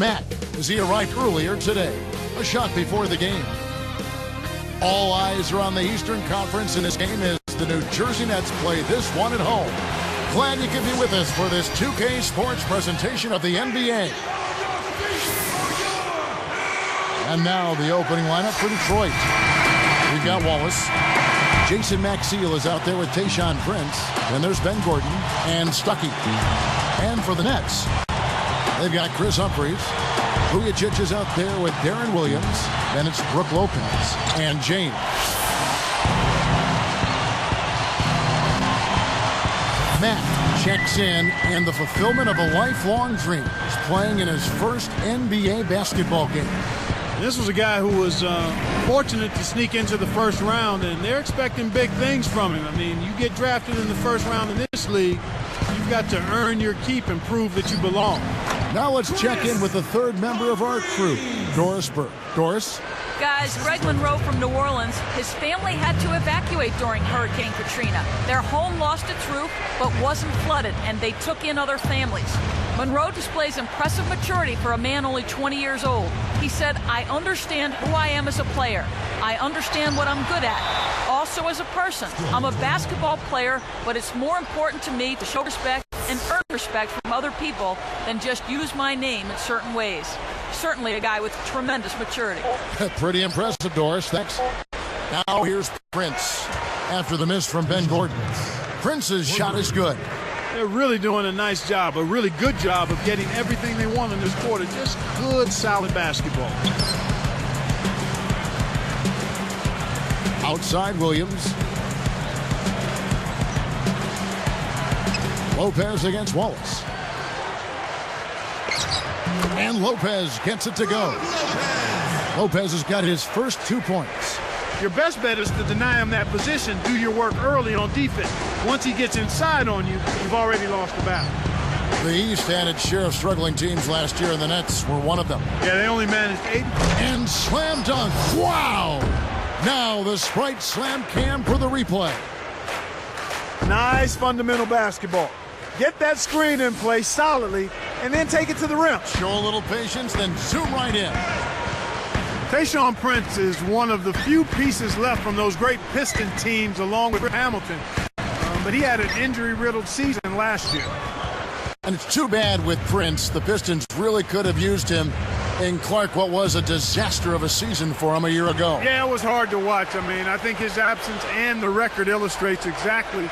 Mack, as he arrived earlier today. A shot before the game. All eyes are on the Eastern Conference in this game as the New Jersey Nets play this one at home. Glad you could be with us for this 2K Sports presentation of the NBA. And now the opening lineup for Detroit. We've got Wallace. Jason Maxiel is out there with Tayshaun Prince. Then there's Ben Gordon and Stuckey. And for the Nets, they've got Chris Humphries. Vujacic is out there with Darren Williams. Then it's Brook Lopez and James. Mack checks in, and the fulfillment of a lifelong dream is playing in his first NBA basketball game. This was a guy who was fortunate to sneak into the first round, and they're expecting big things from him. I mean, you get drafted in the first round in this league, you've got to earn your keep and prove that you belong. Now let's check in with the third member of our crew, Doris Burke. Doris? Guys, Greg Monroe from New Orleans, his family had to evacuate during Hurricane Katrina. Their home lost its roof, but wasn't flooded, and they took in other families. Monroe displays impressive maturity for a man only 20 years old. He said, I understand who I am as a player. I understand what I'm good at. Also as a person, I'm a basketball player, but it's more important to me to show respect and earn respect from other people than just use my name in certain ways. Certainly a guy with tremendous maturity. Pretty impressive, Doris. Thanks. Now here's Prince after the miss from Ben Gordon. Prince's shot is good. They're really doing a nice job, a really good job of getting everything they want in this quarter. Just good, solid basketball. Outside Williams. Lopez against Wallace. And Lopez gets it to go. Lopez has got his first 2 points. Your best bet is to deny him that position. Do your work early on defense. Once he gets inside on you, you've already lost the battle. The East had its share of struggling teams last year, and the Nets were one of them. Yeah, they only managed 8. And slam dunk. Wow! Now the Sprite slam cam for the replay. Nice fundamental basketball. Get that screen in place solidly, and then take it to the rim. Show a little patience, then zoom right in. Tayshaun Prince is one of the few pieces left from those great Piston teams along with Hamilton. But he had an injury-riddled season last year. And it's too bad with Prince. The Pistons really could have used him in Clark, what was a disaster of a season for him a year ago. Yeah, it was hard to watch. I mean, I think his absence and the record illustrates exactly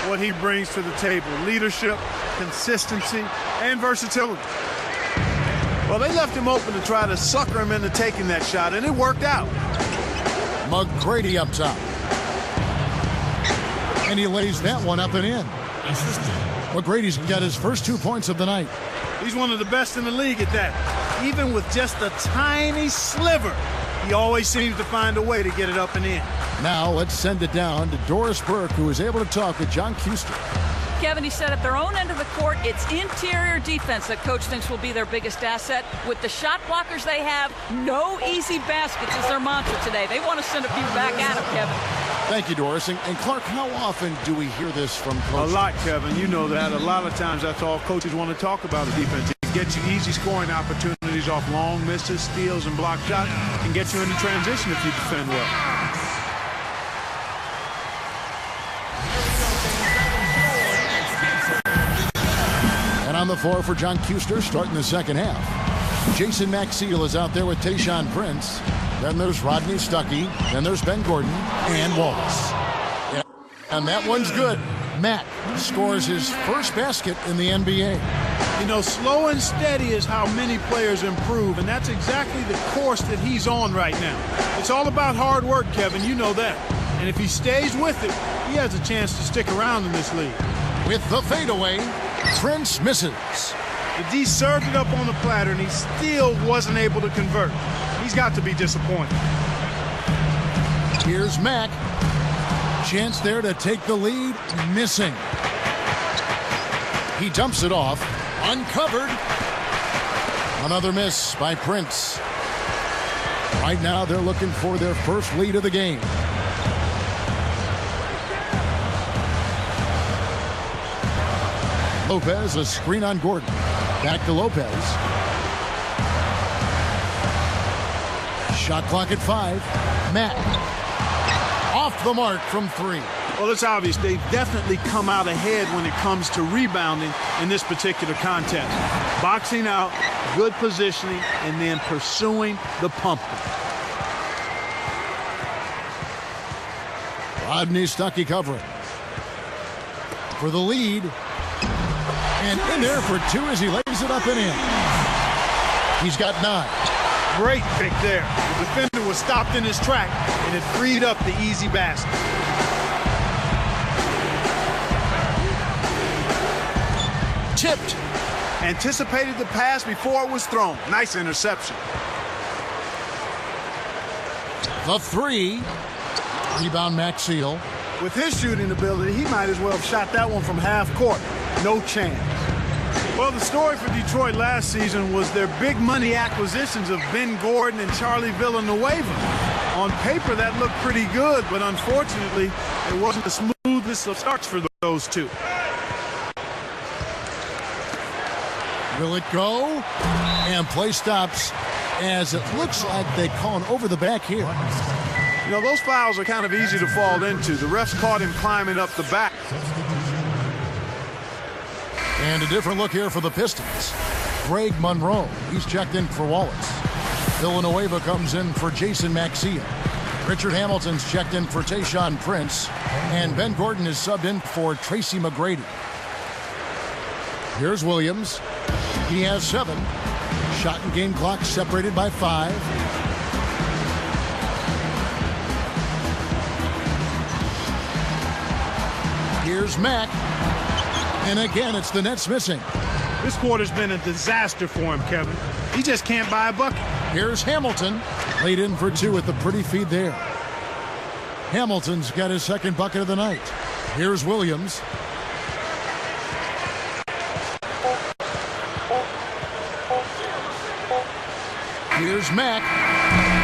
what he brings to the table. Leadership, consistency, and versatility. Well, they left him open to try to sucker him into taking that shot, and it worked out. McGrady up top. And he lays that one up and in. McGrady's got his first 2 points of the night. He's one of the best in the league at that. Even with just a tiny sliver, he always seems to find a way to get it up and in. Now let's send it down to Doris Burke, who is able to talk with John Kuster. Kevin, he said at their own end of the court, it's interior defense that coach thinks will be their biggest asset. With the shot blockers they have, no easy baskets is their mantra today. They want to send a few back at him, Kevin. Thank you, Doris. And Clark, how often do we hear this from coaches? A lot, Kevin. You know that. A lot of times that's all coaches want to talk about the defense. It gets you easy scoring opportunities off long misses, steals, and block shots, and get you into transition if you defend well. And on the floor for John Kuster, starting the second half. Jason Maxiel is out there with Tayshaun Prince. Then there's Rodney Stuckey. Then there's Ben Gordon and Wallace. Yeah. And that one's good. Mack scores his first basket in the NBA. You know, slow and steady is how many players improve, and that's exactly the course that he's on right now. It's all about hard work, Kevin. You know that. And if he stays with it, he has a chance to stick around in this league. With the fadeaway, Prince misses. The D served it up on the platter, and he still wasn't able to convert. He's got to be disappointed. Here's Mack. Chance there to take the lead. Missing. He dumps it off. Uncovered. Another miss by Prince. Right now, they're looking for their first lead of the game. Lopez, a screen on Gordon. Back to Lopez. Shot clock at 5. Mack. Off the mark from 3. Well, it's obvious they've definitely come out ahead when it comes to rebounding in this particular contest. Boxing out, good positioning, and then pursuing the pumpkin. Rodney Stuckey covering for the lead. And in there for 2 as he lays it up and in. He's got 9. Great pick there. The defender was stopped in his track, and it freed up the easy basket. Tipped. Anticipated the pass before it was thrown. Nice interception. The 3. Rebound Mack. With his shooting ability, he might as well have shot that one from half court. No chance. Well, the story for Detroit last season was their big money acquisitions of Ben Gordon and Charlie Villanueva. On paper, that looked pretty good, but unfortunately, it wasn't the smoothest of starts for those two. Will it go? And play stops as it looks like they call an over the back here. You know, those fouls are kind of easy to fall into. The refs caught him climbing up the back. And a different look here for the Pistons. Greg Monroe, he's checked in for Wallace. Villanueva comes in for Jason Maxia. Richard Hamilton's checked in for Tayshaun Prince. And Ben Gordon is subbed in for Tracy McGrady. Here's Williams. He has 7. Shot and game clock separated by 5. Here's Mack. And again, it's the Nets missing. This quarter's been a disaster for him, Kevin. He just can't buy a bucket. Here's Hamilton. Laid in for 2 with the pretty feed there. Hamilton's got his second bucket of the night. Here's Williams. Here's Mack.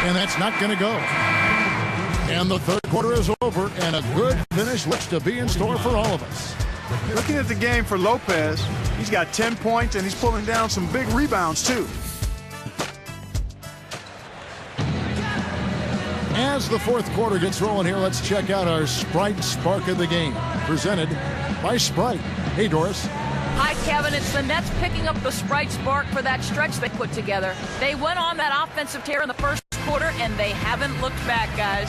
And that's not going to go. And the third quarter is over, and a good finish looks to be in store for all of us. Looking at the game for Lopez, he's got 10 points, and he's pulling down some big rebounds, too. As the fourth quarter gets rolling here, let's check out our Sprite Spark of the Game, presented by Sprite. Hey, Doris. Hi, Kevin. It's the Nets picking up the Sprite Spark for that stretch they put together. They went on that offensive tear in the first quarter, and they haven't looked back, guys.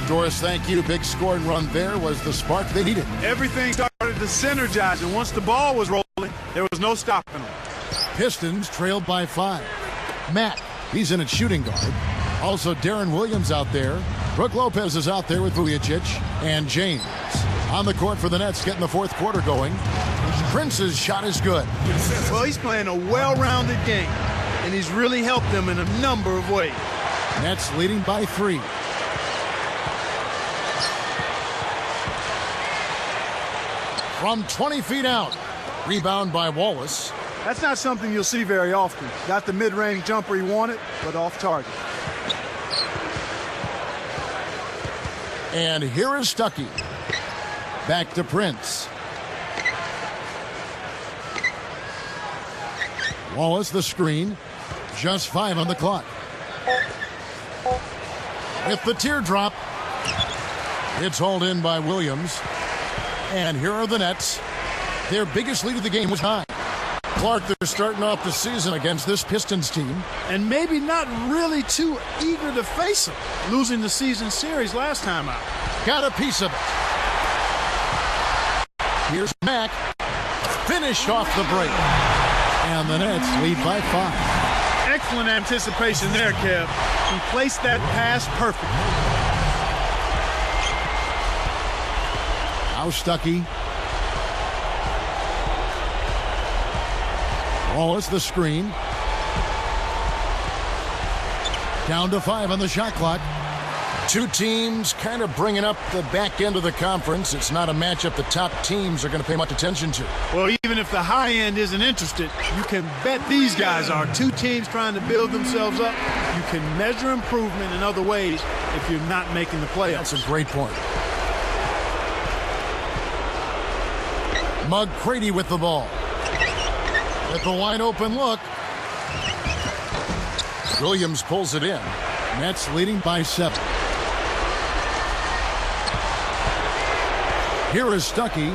Doris, thank you. Big scoring run there was the spark they needed. Everything started to synergize, and once the ball was rolling, there was no stopping them. Pistons trailed by 5. Matt, he's in at shooting guard. Also, Darren Williams out there. Brook Lopez is out there with Vujicic. And James on the court for the Nets, getting the fourth quarter going. Prince's shot is good. Well, he's playing a well-rounded game, and he's really helped them in a number of ways. Nets leading by 3. From 20 feet out. Rebound by Wallace. That's not something you'll see very often. Got the mid-range jumper he wanted, but off target. And here is Stuckey. Back to Prince. Wallace the screen. Just 5 on the clock. With the teardrop. It's hauled in by Williams. And here are the Nets. Their biggest lead of the game was 9. Clark, they're starting off the season against this Pistons team. And maybe not really too eager to face them, losing the season series last time out. Got a piece of it. Here's Mack. Finished off the break. And the Nets lead by 5. Excellent anticipation there, Kev. He placed that pass perfectly. Now Stuckey. Wallace the screen. Down to 5 on the shot clock. Two teams kind of bringing up the back end of the conference. It's not a matchup the top teams are going to pay much attention to. Well, even if the high end isn't interested, you can bet these guys are. Two teams trying to build themselves up. You can measure improvement in other ways if you're not making the playoffs. That's a great point. McGrady with the ball. At the wide open look. Williams pulls it in. Nets leading by 7. Here is Stuckey.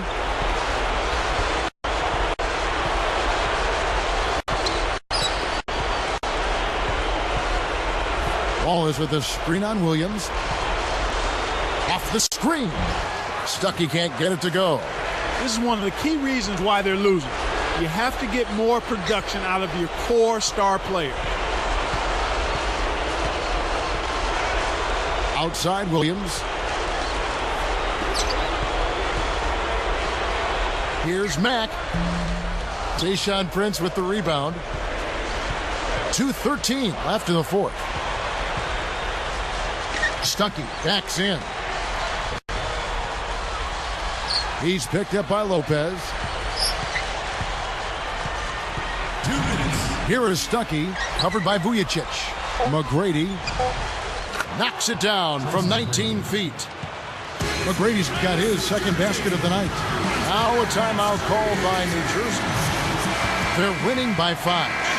Wallace with a screen on Williams. Off the screen. Stuckey can't get it to go. This is one of the key reasons why they're losing. You have to get more production out of your core star player. Outside Williams. Here's Mack. Tayshaun Prince with the rebound. 2:13 left in the fourth. Stuckey backs in. He's picked up by Lopez. 2 minutes. Here is Stuckey, covered by Vujicic. McGrady knocks it down from 19 feet. McGrady's got his second basket of the night. Now a timeout called by New Jersey. They're winning by 5.